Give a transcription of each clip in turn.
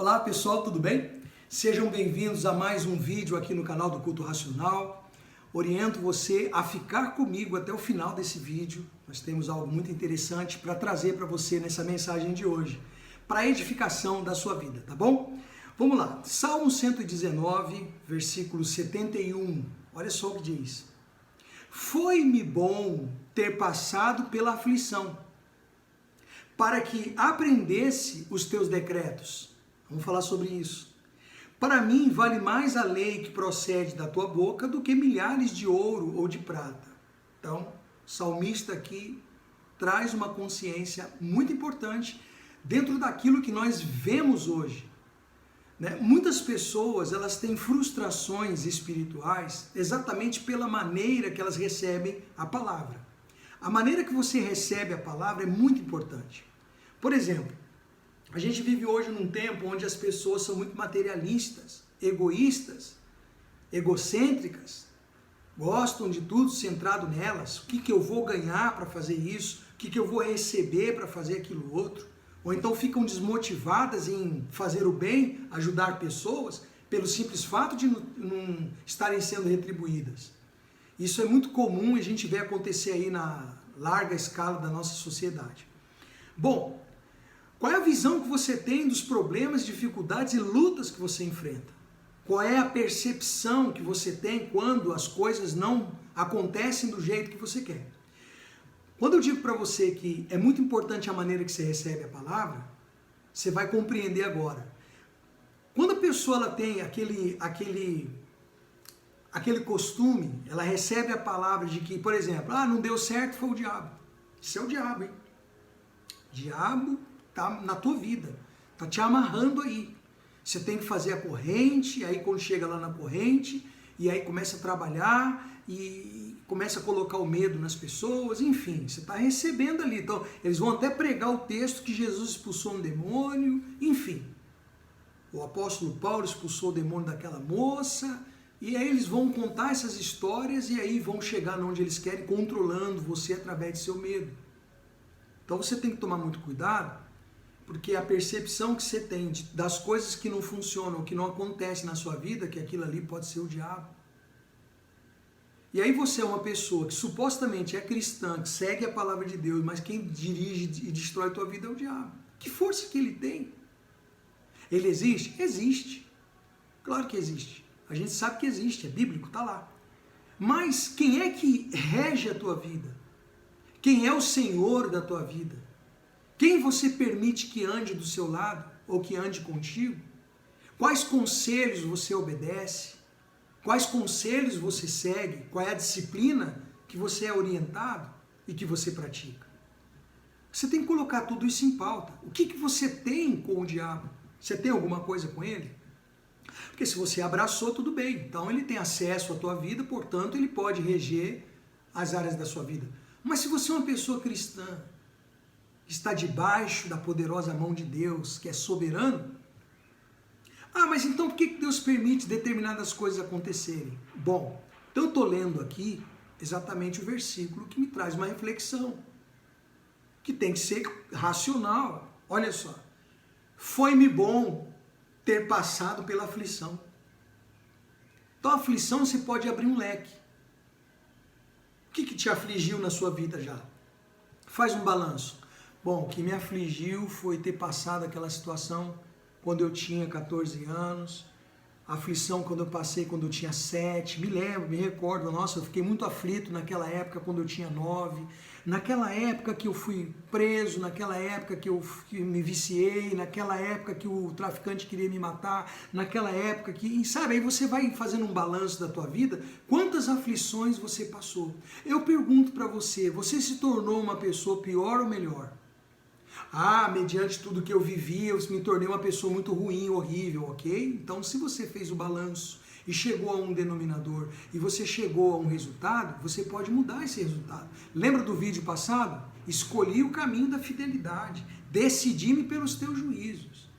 Olá pessoal, tudo bem? Sejam bem-vindos a mais um vídeo aqui no canal do Culto Racional. Oriento você a ficar comigo até o final desse vídeo. Nós temos algo muito interessante para trazer para você nessa mensagem de hoje, para a edificação da sua vida, tá bom? Vamos lá, Salmo 119, versículo 71, olha só o que diz. Foi-me bom ter passado pela aflição, para que aprendesse os teus decretos. Vamos falar sobre isso. Para mim vale mais a lei que procede da tua boca do que milhares de ouro ou de prata. Então, o salmista aqui traz uma consciência muito importante dentro daquilo que nós vemos hoje. Muitas pessoas elas têm frustrações espirituais exatamente pela maneira que elas recebem a palavra. A maneira que você recebe a palavra é muito importante. Por exemplo, a gente vive hoje num tempo onde as pessoas são muito materialistas, egoístas, egocêntricas, gostam de tudo centrado nelas. O que eu vou ganhar para fazer isso? O que eu vou receber para fazer aquilo outro? Ou então ficam desmotivadas em fazer o bem, ajudar pessoas, pelo simples fato de não estarem sendo retribuídas. Isso é muito comum e a gente vê acontecer aí na larga escala da nossa sociedade. Bom, qual é a visão que você tem dos problemas, dificuldades e lutas que você enfrenta? Qual é a percepção que você tem quando as coisas não acontecem do jeito que você quer? Quando eu digo para você que é muito importante a maneira que você recebe a palavra, você vai compreender agora. Quando a pessoa ela tem aquele costume, ela recebe a palavra de que, por exemplo, não deu certo, foi o diabo. Isso é o diabo, hein? O diabo está na tua vida, está te amarrando aí. Você tem que fazer a corrente, aí quando chega lá na corrente, e aí começa a trabalhar e começa a colocar o medo nas pessoas, enfim, você está recebendo ali. Então, eles vão até pregar o texto que Jesus expulsou um demônio, enfim. O apóstolo Paulo expulsou o demônio daquela moça, e aí eles vão contar essas histórias e aí vão chegar onde eles querem, controlando você através de seu medo. Então você tem que tomar muito cuidado, porque a percepção que você tem das coisas que não funcionam, que não acontecem na sua vida, que aquilo ali pode ser o diabo. E aí você é uma pessoa que supostamente é cristã, que segue a palavra de Deus, mas quem dirige e destrói a tua vida é o diabo. Que força que ele tem? Ele existe? Existe. Claro que existe. A gente sabe que existe, é bíblico, está lá. Mas quem é que rege a tua vida? Quem é o Senhor da tua vida? Quem você permite que ande do seu lado ou que ande contigo? Quais conselhos você obedece? Quais conselhos você segue? Qual é a disciplina que você é orientado e que você pratica? Você tem que colocar tudo isso em pauta. O que você tem com o diabo? Você tem alguma coisa com ele? Porque se você abraçou, tudo bem. Então ele tem acesso à tua vida, portanto ele pode reger as áreas da sua vida. Mas se você é uma pessoa cristã, que está debaixo da poderosa mão de Deus, que é soberano, mas então por que Deus permite determinadas coisas acontecerem? Bom, então eu estou lendo aqui exatamente o versículo que me traz uma reflexão, que tem que ser racional. Olha só, foi-me bom ter passado pela aflição. Então a aflição você pode abrir um leque. O que te afligiu na sua vida já? Faz um balanço. Bom, o que me afligiu foi ter passado aquela situação quando eu tinha 14 anos, a aflição quando eu passei quando eu tinha 7, me recordo, nossa, eu fiquei muito aflito naquela época quando eu tinha 9, naquela época que eu fui preso, naquela época que eu me viciei, naquela época que o traficante queria me matar, naquela época que, sabe, aí você vai fazendo um balanço da tua vida, quantas aflições você passou. Eu pergunto para você, você se tornou uma pessoa pior ou melhor? Mediante tudo que eu vivi, eu me tornei uma pessoa muito ruim, horrível, ok? Então, se você fez o balanço e chegou a um denominador e você chegou a um resultado, você pode mudar esse resultado. Lembra do vídeo passado? Escolhi o caminho da fidelidade, decidi-me pelos teus juízos.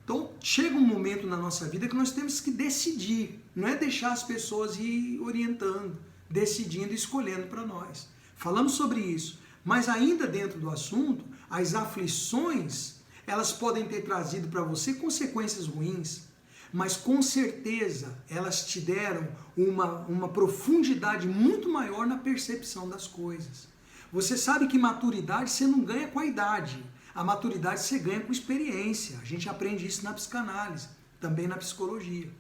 Então, chega um momento na nossa vida que nós temos que decidir, não é deixar as pessoas ir orientando, decidindo e escolhendo para nós. Falamos sobre isso, mas ainda dentro do assunto, as aflições, elas podem ter trazido para você consequências ruins, mas com certeza elas te deram uma profundidade muito maior na percepção das coisas. Você sabe que maturidade você não ganha com a idade, a maturidade você ganha com experiência. A gente aprende isso na psicanálise, também na psicologia.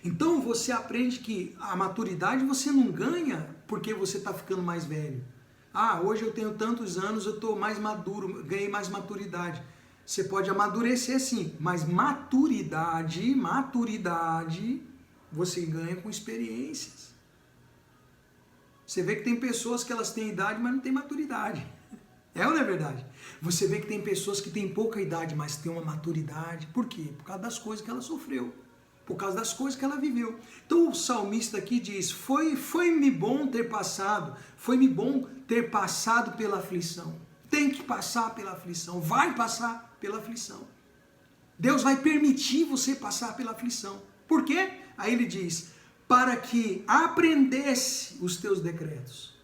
Então você aprende que a maturidade você não ganha porque você está ficando mais velho. Ah, hoje eu tenho tantos anos, eu estou mais maduro, ganhei mais maturidade. Você pode amadurecer sim, mas maturidade você ganha com experiências. Você vê que tem pessoas que elas têm idade, mas não têm maturidade. É ou não é verdade? Você vê que tem pessoas que têm pouca idade, mas têm uma maturidade. Por quê? Por causa das coisas que ela sofreu. Por causa das coisas que ela viveu. Então o salmista aqui diz, foi-me bom ter passado pela aflição. Tem que passar pela aflição, vai passar pela aflição. Deus vai permitir você passar pela aflição. Por quê? Aí ele diz, para que aprendesse os teus decretos.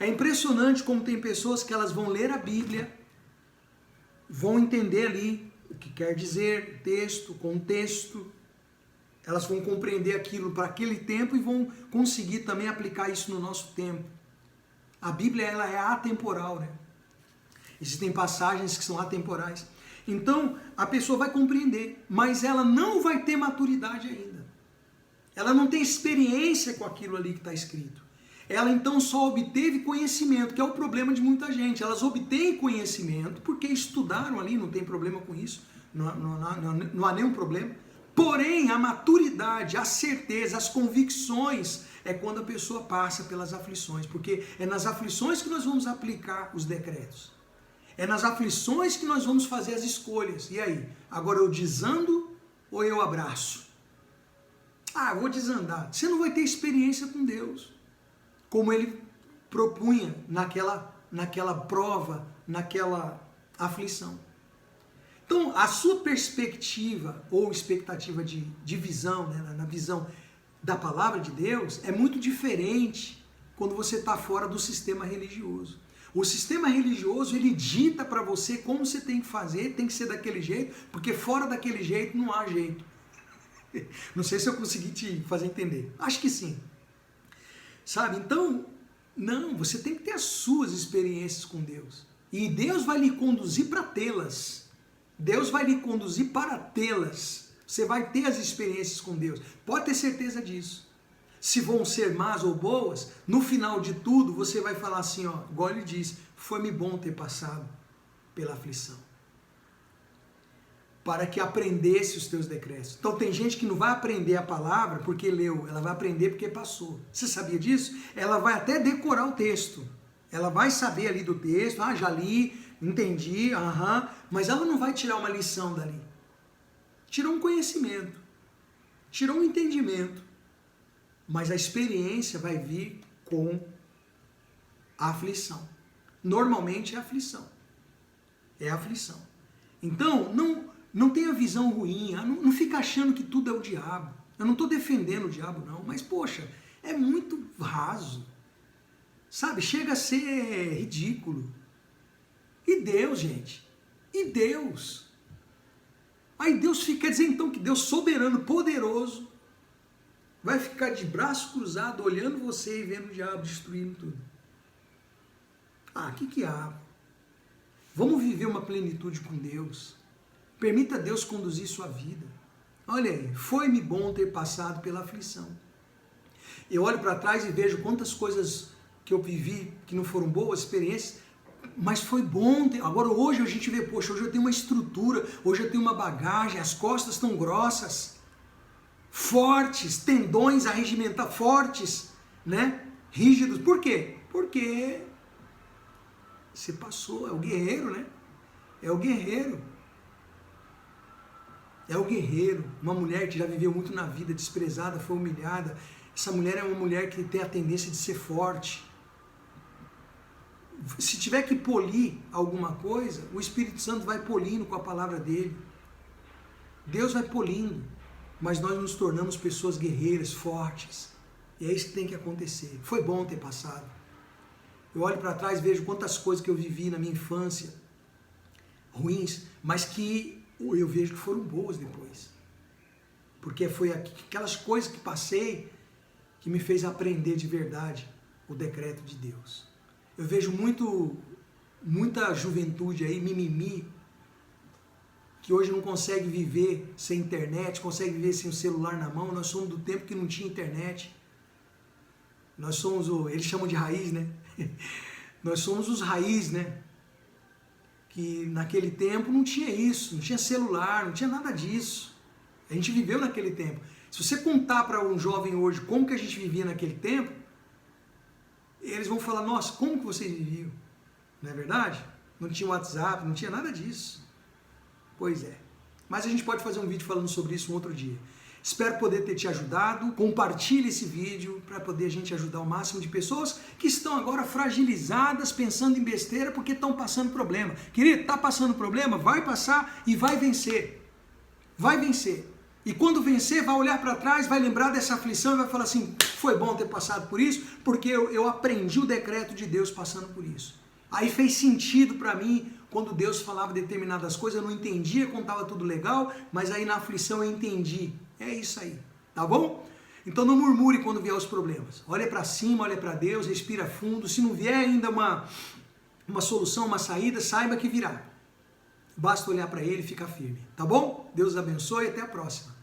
É impressionante como tem pessoas que elas vão ler a Bíblia, vão entender ali o que quer dizer, texto, contexto, elas vão compreender aquilo para aquele tempo e vão conseguir também aplicar isso no nosso tempo. A Bíblia ela é atemporal, né? Existem passagens que são atemporais. Então, a pessoa vai compreender, mas ela não vai ter maturidade ainda. Ela não tem experiência com aquilo ali que está escrito. Ela então só obteve conhecimento, que é o problema de muita gente. Elas obtêm conhecimento porque estudaram ali, não tem problema com isso, não há nenhum problema. Porém, a maturidade, a certeza, as convicções é quando a pessoa passa pelas aflições, porque é nas aflições que nós vamos aplicar os decretos. É nas aflições que nós vamos fazer as escolhas. E aí? Agora eu desando ou eu abraço? Ah, eu vou desandar. Você não vai ter experiência com Deus, como ele propunha naquela prova, naquela aflição. Então, a sua perspectiva ou expectativa de visão, né, na visão da palavra de Deus, é muito diferente quando você está fora do sistema religioso. O sistema religioso, ele dita para você como você tem que fazer, tem que ser daquele jeito, porque fora daquele jeito não há jeito. Não sei se eu consegui te fazer entender. Acho que sim. Sabe? Então, não, você tem que ter as suas experiências com Deus. E Deus vai lhe conduzir para tê-las. Deus vai lhe conduzir para tê-las. Você vai ter as experiências com Deus. Pode ter certeza disso. Se vão ser más ou boas, no final de tudo você vai falar assim, ó, igual ele diz, foi-me bom ter passado pela aflição, para que aprendesse os teus decretos. Então tem gente que não vai aprender a palavra porque leu, ela vai aprender porque passou. Você sabia disso? Ela vai até decorar o texto. Ela vai saber ali do texto, ah, já li, entendi, mas ela não vai tirar uma lição dali. Tirou um conhecimento, tirou um entendimento, mas a experiência vai vir com a aflição. Normalmente é aflição. É aflição. Então, não tenha visão ruim, não fica achando que tudo é o diabo. Eu não estou defendendo o diabo, não, mas, poxa, é muito raso. Sabe, chega a ser ridículo. E Deus, gente? E Deus? Aí Deus fica, quer dizer então que Deus soberano, poderoso, vai ficar de braço cruzado, olhando você e vendo o diabo destruindo tudo. Ah, que há? Vamos viver uma plenitude com Deus. Permita Deus conduzir sua vida. Olha aí, foi-me bom ter passado pela aflição. Eu olho para trás e vejo quantas coisas que eu vivi que não foram boas experiências, mas foi bom ter. Agora hoje a gente vê, poxa, hoje eu tenho uma estrutura, hoje eu tenho uma bagagem, as costas estão grossas, fortes, tendões arregimentados, fortes, né? Rígidos. Por quê? Porque você passou, é o guerreiro, né? É o guerreiro. É o guerreiro. Uma mulher que já viveu muito na vida, desprezada, foi humilhada. Essa mulher é uma mulher que tem a tendência de ser forte. Se tiver que polir alguma coisa, o Espírito Santo vai polindo com a palavra dele. Deus vai polindo. Mas nós nos tornamos pessoas guerreiras, fortes. E é isso que tem que acontecer. Foi bom ter passado. Eu olho para trás e vejo quantas coisas que eu vivi na minha infância. ruins, mas que eu vejo que foram boas depois. Porque foi aquelas coisas que passei que me fez aprender de verdade o decreto de Deus. Eu vejo muita juventude aí, mimimi, que hoje não consegue viver sem internet, consegue viver sem o celular na mão. Nós somos do tempo que não tinha internet. Nós somos eles chamam de raiz, né? Nós somos os raiz, né? Que naquele tempo não tinha isso, não tinha celular, não tinha nada disso. A gente viveu naquele tempo. Se você contar para um jovem hoje como que a gente vivia naquele tempo, eles vão falar, nossa, como que vocês viviam? Não é verdade? Não tinha WhatsApp, não tinha nada disso. Pois é. Mas a gente pode fazer um vídeo falando sobre isso um outro dia. Espero poder ter te ajudado. Compartilhe esse vídeo para poder a gente ajudar o máximo de pessoas que estão agora fragilizadas, pensando em besteira porque estão passando problema. Querido, está passando problema? Vai passar e vai vencer. Vai vencer. E quando vencer, vai olhar para trás, vai lembrar dessa aflição e vai falar assim, foi bom ter passado por isso, porque eu aprendi o decreto de Deus passando por isso. Aí fez sentido para mim, quando Deus falava determinadas coisas, eu não entendia quando estava tudo legal, mas aí na aflição eu entendi. É isso aí, tá bom? Então não murmure quando vier os problemas. Olha para cima, olha para Deus, respira fundo. Se não vier ainda uma solução, uma saída, saiba que virá. Basta olhar para Ele e ficar firme, tá bom? Deus abençoe e até a próxima.